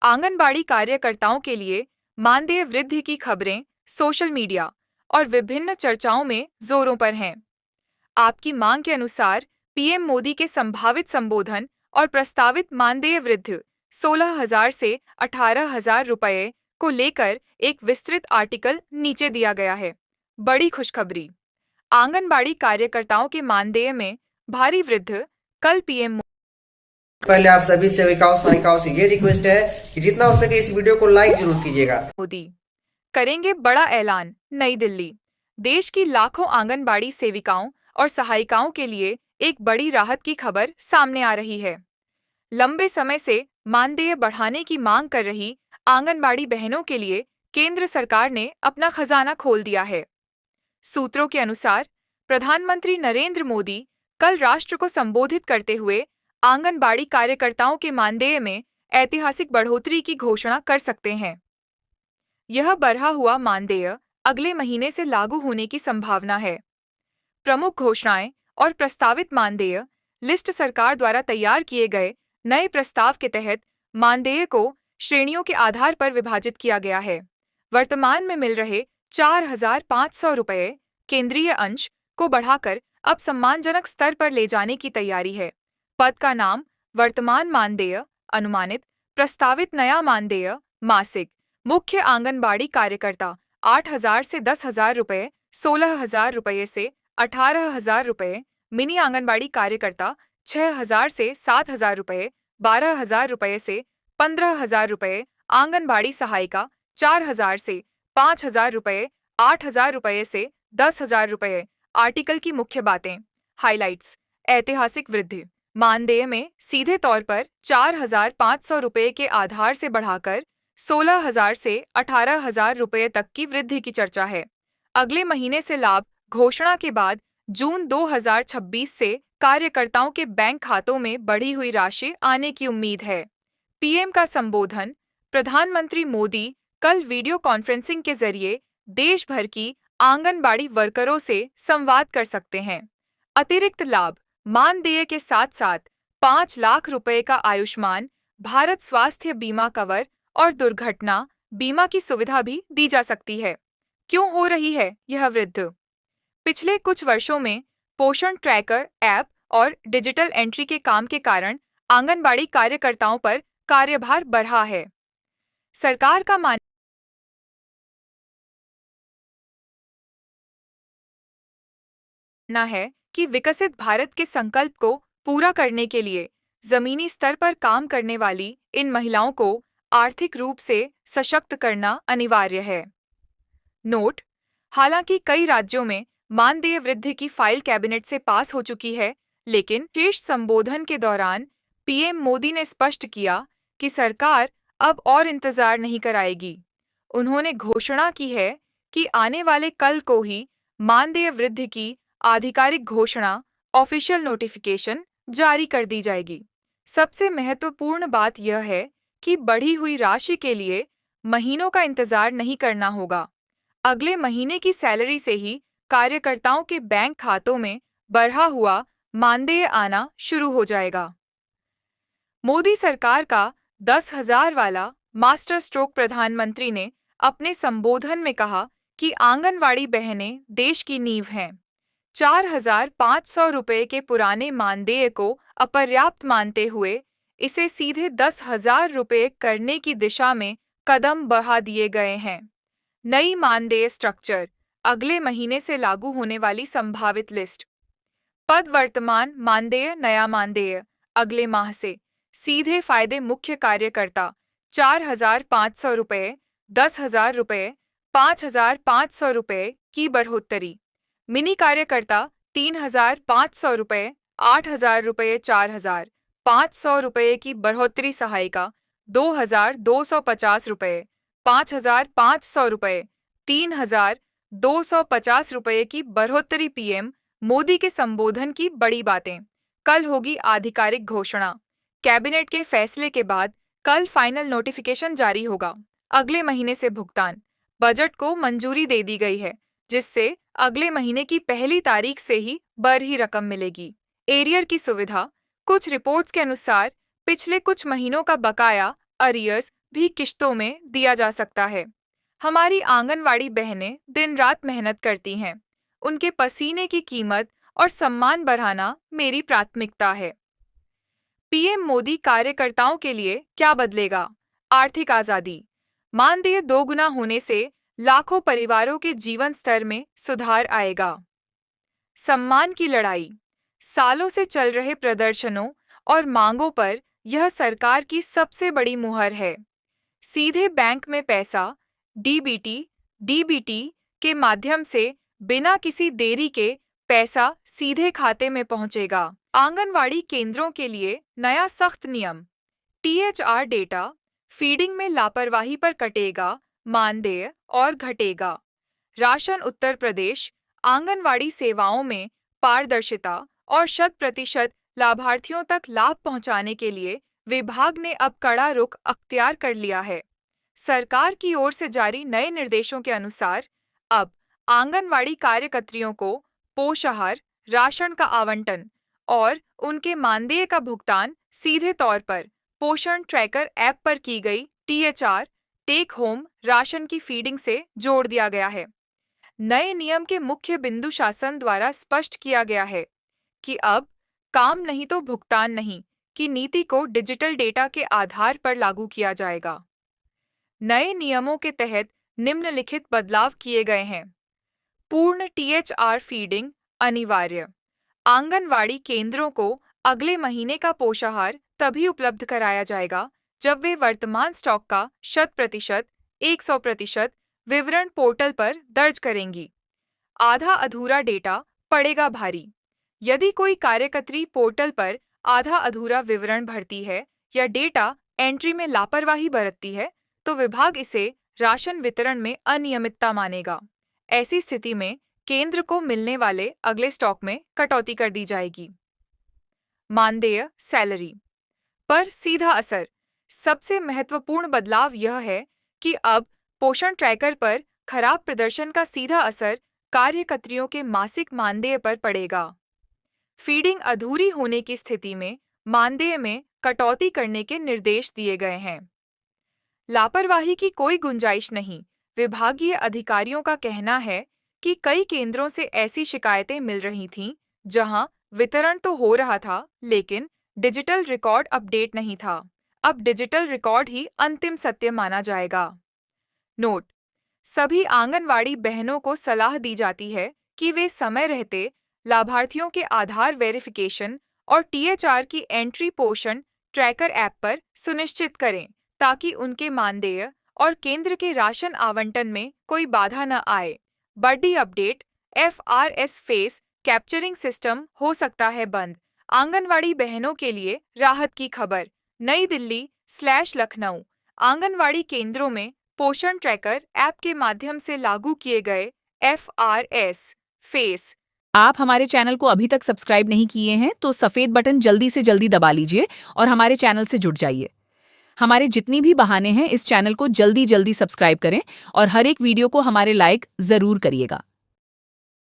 आंगनबाड़ी कार्यकर्ताओं के लिए मानदेय वृद्धि की खबरें सोशल मीडिया और विभिन्न चर्चाओं में जोरों पर हैं। आपकी मांग के अनुसार पीएम मोदी के संभावित संबोधन और प्रस्तावित मानदेय वृद्धि 16,000 से 18,000 रुपये को लेकर एक विस्तृत आर्टिकल नीचे दिया गया है। बड़ी खुशखबरी, आंगनबाड़ी कार्यकर्ताओं के मानदेय में भारी वृद्धि। कल पीएम पहले आप सभी सेविकाओं सहायिकाओं से ये रिक्वेस्ट है कि जितना हो सके इस वीडियो को लाइक जरूर कीजिएगा। मोदी करेंगे बड़ा ऐलान। नई दिल्ली, देश की लाखों आंगनबाड़ी सेविकाओं और सहायिकाओं के लिए एक बड़ी राहत की खबर सामने आ रही है। लंबे समय से मानदेय बढ़ाने की मांग कर रही आंगनबाड़ी बहनों के लिए केंद्र सरकार ने अपना खजाना खोल दिया है। सूत्रों के अनुसार प्रधानमंत्री नरेंद्र मोदी कल राष्ट्र को संबोधित करते हुए आंगनबाड़ी कार्यकर्ताओं के मानदेय में ऐतिहासिक बढ़ोतरी की घोषणा कर सकते हैं। यह बढ़ा हुआ मानदेय अगले महीने से लागू होने की संभावना है। प्रमुख घोषणाएं और प्रस्तावित मानदेय लिस्ट सरकार द्वारा तैयार किए गए नए प्रस्ताव के तहत मानदेय को श्रेणियों के आधार पर विभाजित किया गया है। वर्तमान में मिल रहे 4,500 रुपये केंद्रीय अंश को बढ़ाकर अब सम्मानजनक स्तर पर ले जाने की तैयारी है। पद का नाम वर्तमान मानदेय, अनुमानित प्रस्तावित नया मानदेय मासिक। मुख्य आंगनबाड़ी कार्यकर्ता 8,000 से 10,000 रुपये, 16,000 रुपये से 18,000 रुपये। मिनी आंगनबाड़ी कार्यकर्ता 6,000 से 7,000 रुपये, 12,000 रुपये से 15,000 रुपये। आंगनबाड़ी सहायिका 4,000 से 5,000 रुपये, 8,000 रुपये से 10,000 रुपये। आर्टिकल की मुख्य बातें, हाइलाइट्स। ऐतिहासिक वृद्धि, मानदेय में सीधे तौर पर 4,500 रुपये के आधार से बढ़ाकर 16,000 से 18,000 रुपये तक की वृद्धि की चर्चा है। अगले महीने से लाभ घोषणा के बाद जून 2026 से कार्यकर्ताओं के बैंक खातों में बढ़ी हुई राशि आने की उम्मीद है। पीएम का संबोधन, प्रधानमंत्री मोदी कल वीडियो कॉन्फ्रेंसिंग के जरिए देश भर की आंगनबाड़ी वर्करों से संवाद कर सकते हैं। अतिरिक्त लाभ, मानदेय के साथ साथ 5 लाख रुपए का आयुष्मान भारत स्वास्थ्य बीमा कवर और दुर्घटना बीमा की सुविधा भी दी जा सकती है। क्यों हो रही है यह वृद्धि? पिछले कुछ वर्षों में पोषण ट्रैकर ऐप और डिजिटल एंट्री के काम के कारण आंगनबाड़ी कार्यकर्ताओं पर कार्यभार बढ़ा है। सरकार का मानना है कि विकसित भारत के संकल्प को पूरा करने के लिए जमीनी स्तर पर काम करने वाली इन महिलाओं को आर्थिक रूप से सशक्त करना अनिवार्य है। नोट, हालांकि कई राज्यों में मानदेय वृद्धि की फाइल कैबिनेट से पास हो चुकी है, लेकिन शेष संबोधन के दौरान पीएम मोदी ने स्पष्ट किया कि सरकार अब और इंतजार नहीं कराएगी। उन्होंने घोषणा की है कि आने वाले कल को ही मानदेय वृद्धि की आधिकारिक घोषणा, ऑफिशियल नोटिफिकेशन जारी कर दी जाएगी। सबसे महत्वपूर्ण बात यह है कि बढ़ी हुई राशि के लिए महीनों का इंतजार नहीं करना होगा। अगले महीने की सैलरी से ही कार्यकर्ताओं के बैंक खातों में बढ़ा हुआ मानदेय आना शुरू हो जाएगा। मोदी सरकार का 10,000 वाला मास्टर स्ट्रोक। प्रधानमंत्री ने अपने संबोधन में कहा कि आंगनवाड़ी बहनें देश की नींव हैं। 4,500 रुपये के पुराने मानदेय को अपर्याप्त मानते हुए इसे सीधे 10,000 रुपये करने की दिशा में कदम बढ़ा दिए गए हैं। नई मानदेय स्ट्रक्चर, अगले महीने से लागू होने वाली संभावित लिस्ट। पद वर्तमान मानदेय, नया मानदेय अगले माह से। सीधे फायदे मुख्य कार्यकर्ता 4,500 रुपये, 10,000 रुपये, 5,500 रुपये की बढ़ोतरी। मिनी कार्यकर्ता 3,500 रुपये, 8,000 रुपये, 4,500 रुपये की बढ़ोतरी। सहायिका 2,250 रुपये, 5,500 रुपये, 3,250 रुपये की बढ़ोतरी। पीएम मोदी के संबोधन की बड़ी बातें, कल होगी आधिकारिक घोषणा। कैबिनेट के फैसले के बाद कल फाइनल नोटिफिकेशन जारी होगा। अगले महीने से भुगतान, बजट को मंजूरी दे दी गई है, जिससे अगले महीने की पहली तारीख से ही बड़ी रकम मिलेगी। एरियर की सुविधा, कुछ रिपोर्ट्स के अनुसार पिछले कुछ महीनों का बकाया अरियर्स भी किश्तों में दिया जा सकता है। हमारी आंगनवाड़ी बहनें दिन रात मेहनत करती हैं। उनके पसीने की कीमत और सम्मान बढ़ाना मेरी प्राथमिकता है। पीएम मोदी कार्यकर्ताओं के लिए क्या बदलेगा? आर्थिक आजादी। मानदेय दोगुना होने से लाखों परिवारों के जीवन स्तर में सुधार आएगा। सम्मान की लड़ाई। सालों से चल रहे प्रदर्शनों और मांगों पर यह सरकार की सबसे बड़ी मुहर है। सीधे बैंक में पैसा डीबीटी के माध्यम से बिना किसी देरी के पैसा सीधे खाते में पहुंचेगा। आंगनवाड़ी केंद्रों के लिए नया सख्त नियम। टीएचआर डेटा फीडिंग में लापरवाही पर कटेगा मानदेय और घटेगा। राशन उत्तर प्रदेश आंगनवाड़ी सेवाओं में पारदर्शिता और 100% लाभार्थियों तक लाभ पहुंचाने के लिए विभाग ने अब कड़ा रुख अख्तियार कर लिया है। सरकार की ओर से जारी नए निर्देशों के अनुसार अब आंगनवाड़ी कार्यकर्तियों को पोषाहार, राशन का आवंटन और उनके मानदेय का भुगतान सीधे तौर पर पोषण ट्रैकर ऐप पर की गई टीएचआर टेक होम राशन की फीडिंग से जोड़ दिया गया है। नए नियम के मुख्य बिंदु शासन द्वारा स्पष्ट किया गया है कि अब काम नहीं तो भुगतान नहीं की नीति को डिजिटल डेटा के आधार पर लागू किया जाएगा। नए नियमों के तहत निम्नलिखित बदलाव किए गए हैं। पूर्ण टीएचआर फीडिंग अनिवार्य। आंगनवाड़ी केंद्रों को अगले महीने का पोषाहार तभी उपलब्ध कराया जाएगा जब वे वर्तमान स्टॉक का 100% विवरण पोर्टल पर दर्ज करेंगी। आधा अधूरा डेटा पड़ेगा भारी। यदि कोई कार्यकर्त्री पोर्टल पर आधा अधूरा विवरण भरती है या डेटा एंट्री में लापरवाही बरतती है, तो विभाग इसे राशन वितरण में अनियमितता मानेगा। ऐसी स्थिति में केंद्र को मिलने वाले अगले स्टॉक में कटौती कर दी जाएगी। मानदेय सैलरी पर सीधा असर। सबसे महत्वपूर्ण बदलाव यह है कि अब पोषण ट्रैकर पर खराब प्रदर्शन का सीधा असर कार्यकर्तियों के मासिक मानदेय पर पड़ेगा। फीडिंग अधूरी होने की स्थिति में मानदेय में कटौती करने के निर्देश दिए गए हैं। लापरवाही की कोई गुंजाइश नहीं। विभागीय अधिकारियों का कहना है कि कई केंद्रों से ऐसी शिकायतें मिल रही थीं, जहां वितरण तो हो रहा था, लेकिन डिजिटल रिकॉर्ड अपडेट नहीं था। अब डिजिटल रिकॉर्ड ही अंतिम सत्य माना जाएगा। नोट: सभी आंगनवाड़ी बहनों को सलाह दी जाती है कि वे समय रहते लाभार्थियों के आधार वेरिफिकेशन और टीएचआर की एंट्री पोषण ट्रैकर ऐप पर सुनिश्चित करें, ताकि उनके मानदेय और केंद्र के राशन आवंटन में कोई बाधा न आए। बड़ी update: FRS face capturing system हो सकता है बंद। आंगनवाड़ी बहनों के लिए राहत की खबर। नई दिल्ली/लखनऊ आंगनवाड़ी केंद्रों में पोषण ट्रैकर ऐप के माध्यम से लागू किए गए एफआरएस फेस। आप हमारे चैनल को अभी तक सब्सक्राइब नहीं किए हैं तो सफेद बटन जल्दी से जल्दी दबा लीजिए और हमारे चैनल से जुड़ जाइए। हमारे जितनी भी बहाने हैं इस चैनल को जल्दी जल्दी सब्सक्राइब करें और हर एक वीडियो को हमारे लाइक जरूर करिएगा।